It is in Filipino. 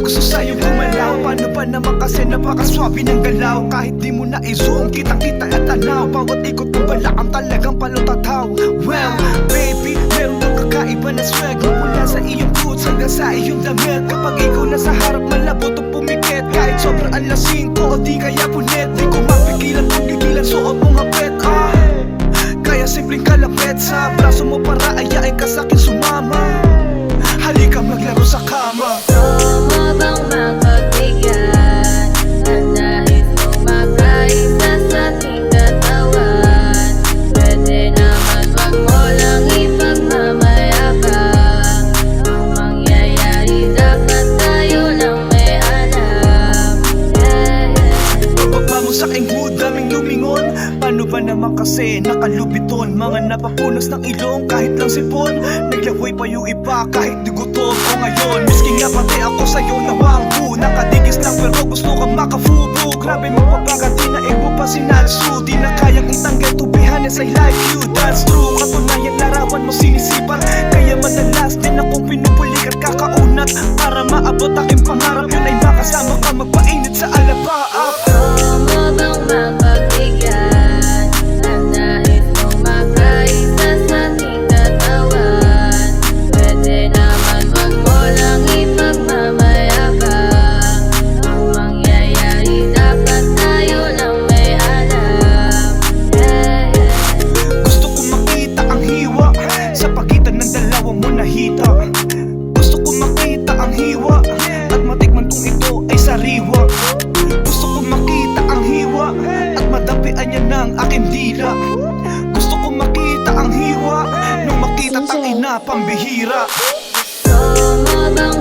gusto sa'yo gumalaw. Paano ba naman kasi napakaswabe ng galaw. Kahit di mo na i-zoom, kitang-kita at tanaw. Bawat ikot ng balakang talagang palutataw. Well, baby, meron kang kakaiba na swag. Mula sa iyong boots hanggang sa iyong damit. Kapag ikaw nasa harap, malabot o pumikit. Kahit sobrang alasing ko o di kaya punit, di ko mapigilan kung gigilan suot mong hapit. Kaya simpleng kalapit sa braso mo para ayain ka sa'kin sumama. Halika maglaro sa kama. Gusto mo bang mapagbigyan ng nais mong makaisa sa ating katawan? Pwede naman wag mo lang ipagmamayabang. Ang mangyayari dapat tayo lang may alam. Bababa mo sa'king hood, daming lumingon. Paano ba naman kasi nakalubiton? Mga napapunas ng ilong kahit lang sipon. Naglaway pa yung iba kahit di gutom ko ngayon. Miski nga pati ako sa'yo nawanggu. Nakadigis lang pero gusto kang makafubo. Grabe magpabaga, di na mo pa sinatsu. Di na kayang itanggal to be honest, I like you, that's true. Katunayan larawan mo sinisipat. Kaya madalas din akong pinupulik at kakaunat. Para maabot aking pangarap, yun ay makasama ka magpainit sa alapaap. Gusto mo bang mapagbigyan ng nais mong makaisa sa ating katawan? Pwede naman wag mo lang ipagmamayabang. Ang mangyayari dapat tayo lang may alam. Gusto ko makita ang hiwa sa pagitan ng dalawang mo nahita. Gusto ko makita ang hiwa at matikman kung ito ay sariwa. Gusto ko makita ang hiwa at madapian niya ng aking dila. Gusto ko makita ang hiwa nung makita tangina pambihira. Gusto mo bang